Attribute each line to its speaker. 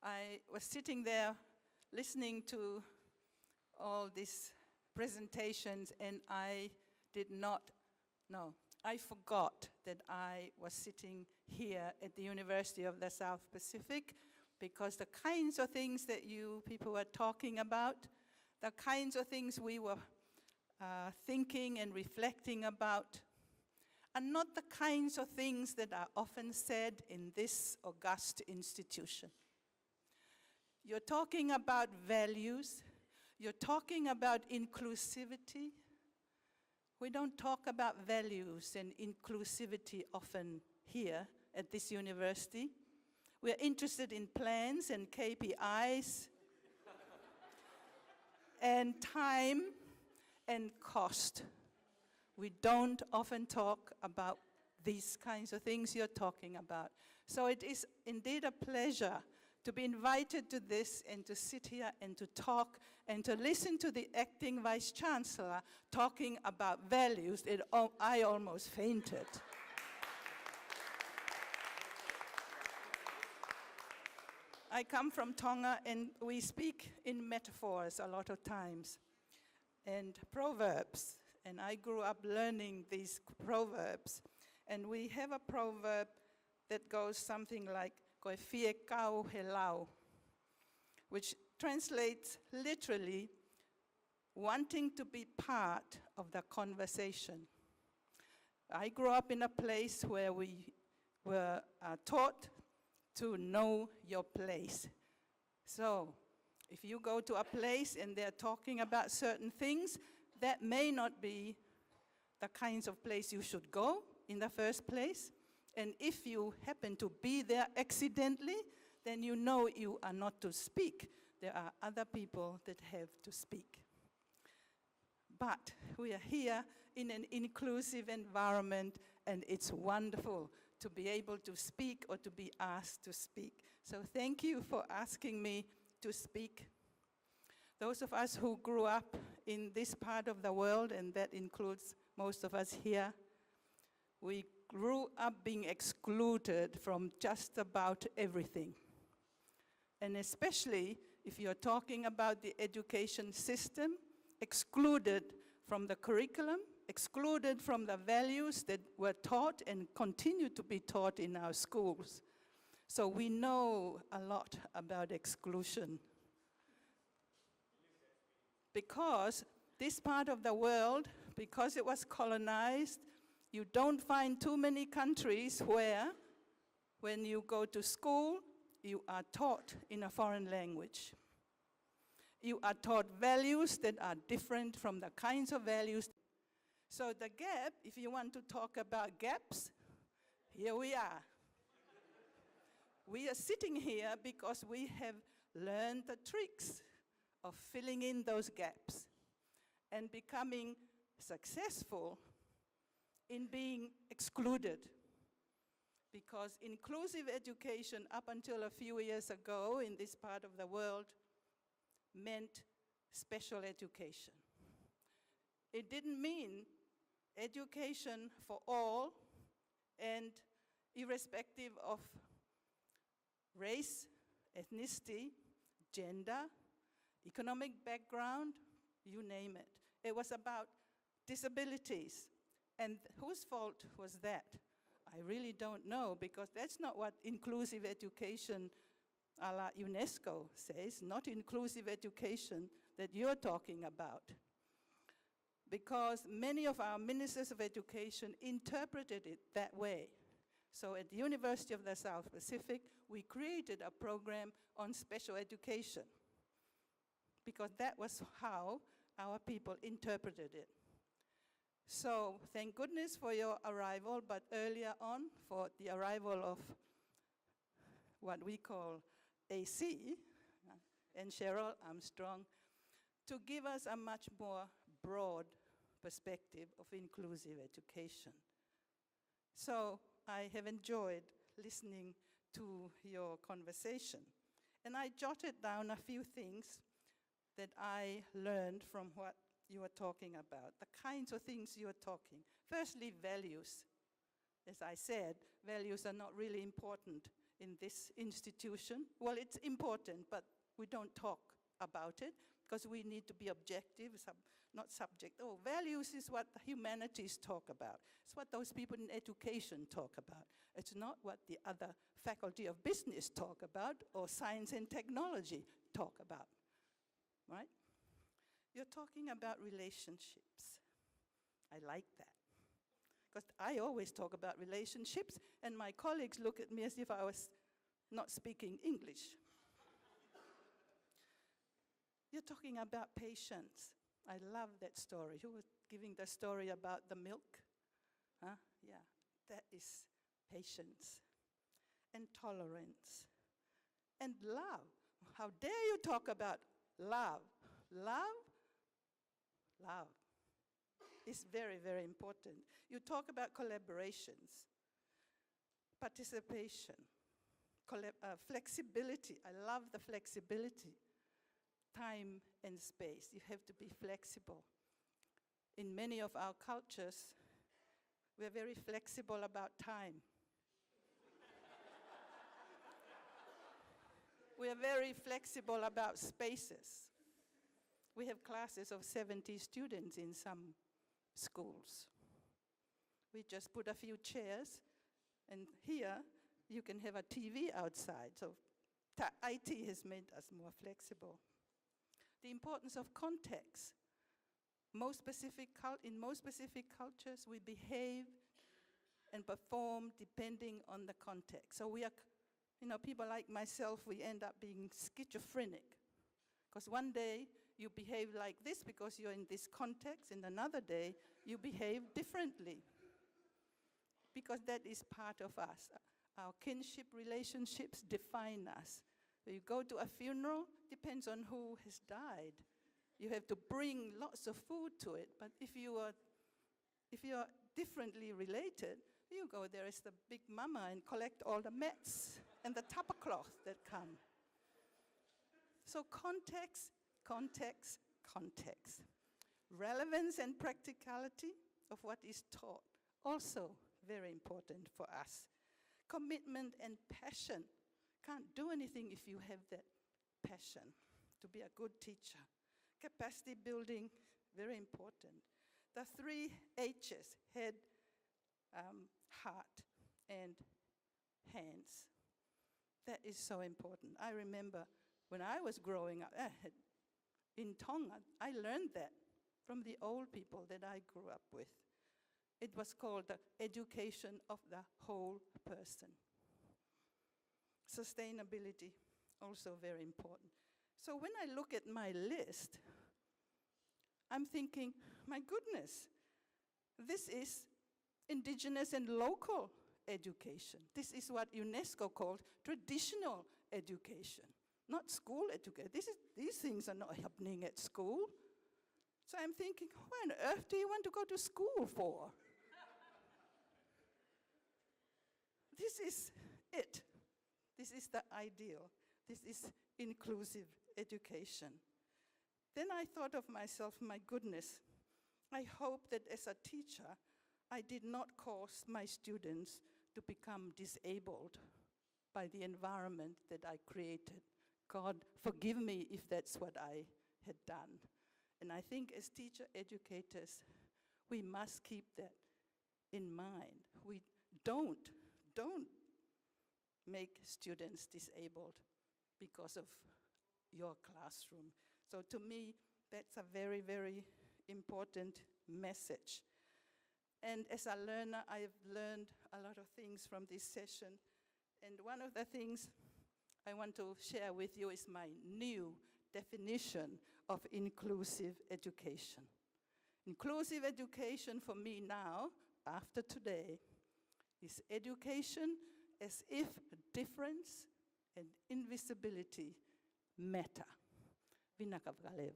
Speaker 1: I was sitting there listening to all these presentations, and I forgot that I was sitting here at the University of the South Pacific, because the kinds of things that you people were talking about, the kinds of things we were thinking and reflecting about, are not the kinds of things that are often said in this august institution. You're talking about values, you're talking about inclusivity. We don't talk about values and inclusivity often here at this university. We're interested in plans and KPIs and time and cost. We don't often talk about these kinds of things you're talking about. So it is indeed a pleasure to be invited to this and to sit here and to talk and to listen to the acting Vice Chancellor talking about values. I almost fainted. I come from Tonga, and we speak in metaphors a lot of times and proverbs. And I grew up learning these proverbs. And we have a proverb that goes something like, koe fie kau he lau, which translates literally, wanting to be part of the conversation. I grew up in a place where we were taught to know your place. So, if you go to a place and they're talking about certain things, that may not be the kinds of place you should go in the first place. And if you happen to be there accidentally, then you know you are not to speak. There are other people that have to speak. But we are here in an inclusive environment, and it's wonderful to be able to speak or to be asked to speak. So thank you for asking me to speak. Those of us who grew up in this part of the world, and that includes most of us here, we grew up being excluded from just about everything. And especially if you're talking about the education system, excluded from the curriculum, excluded from the values that were taught and continue to be taught in our schools. So we know a lot about exclusion. Because this part of the world, because it was colonized, you don't find too many countries where, when you go to school, you are taught in a foreign language. You are taught values that are different from the kinds of values. So the gap, if you want to talk about gaps, here we are. We are sitting here because we have learned the tricks of filling in those gaps and becoming successful in being excluded. Because inclusive education, up until a few years ago in this part of the world, meant special education. It didn't mean education for all and irrespective of race, ethnicity, gender, economic background, you name it. It was about disabilities. And whose fault was that? I really don't know, because that's not what inclusive education a la UNESCO says, not inclusive education that you're talking about. Because many of our ministers of education interpreted it that way. So at the University of the South Pacific, we created a program on special education, because that was how our people interpreted it. So thank goodness for your arrival, but earlier on, for the arrival of what we call AC, and Cheryl Armstrong, to give us a much more broad perspective of inclusive education. So I have enjoyed listening to your conversation. And I jotted down a few things that I learned from what you were talking about, the kinds of things you were talking. Firstly, values. As I said, values are not really important in this institution. Well, it's important, but we don't talk about it because we need to be objective, not subject. Oh, values is what the humanities talk about. It's what those people in education talk about. It's not what the other faculty of business talk about or science and technology talk about, right? You're talking about relationships. I like that. Because I always talk about relationships, and my colleagues look at me as if I was not speaking English. You're talking about patience. I love that story. Who was giving the story about the milk? Huh? Yeah, that is patience and tolerance and love. How dare you talk about love? Love? Love is very, very important. You talk about collaborations, participation, flexibility. I love the flexibility. Time and space. You have to be flexible. In many of our cultures, we're very flexible about time. We are very flexible about spaces. We have classes of 70 students in some schools. We just put a few chairs, and here you can have a TV outside. So IT has made us more flexible. The importance of context. In most specific cultures, we behave and perform depending on the context. So we are, people like myself, we end up being schizophrenic. Because one day you behave like this because you're in this context, and another day you behave differently. Because that is part of us. Our kinship relationships define us. So you go to a funeral, depends on who has died. You have to bring lots of food to it, but if you are differently related, you go there as the big mama and collect all the mats and the tablecloth that come. So context, context, context. Relevance and practicality of what is taught, also very important for us. Commitment and passion. Can't do anything if you have that passion to be a good teacher. Capacity building, very important. The 3 H's, head, heart, and hands. That is so important. I remember when I was growing up in Tonga, I learned that from the old people that I grew up with. It was called the education of the whole person. Sustainability, also very important. So when I look at my list, I'm thinking, my goodness, this is indigenous and local education. This is what UNESCO called traditional education, not school education. These things are not happening at school. So I'm thinking, what on earth do you want to go to school for? This is it. This is the ideal. This is inclusive education. Then I thought of myself, my goodness, I hope that as a teacher, I did not cause my students to become disabled by the environment that I created. God, forgive me if that's what I had done. And I think as teacher educators, we must keep that in mind. We don't make students disabled because of your classroom. So to me, that's a very, very important message. And as a learner, I've learned a lot of things from this session. And one of the things I want to share with you is my new definition of inclusive education. Inclusive education for me now, after today, is education as if difference and invisibility matter. Vinakavgalevu.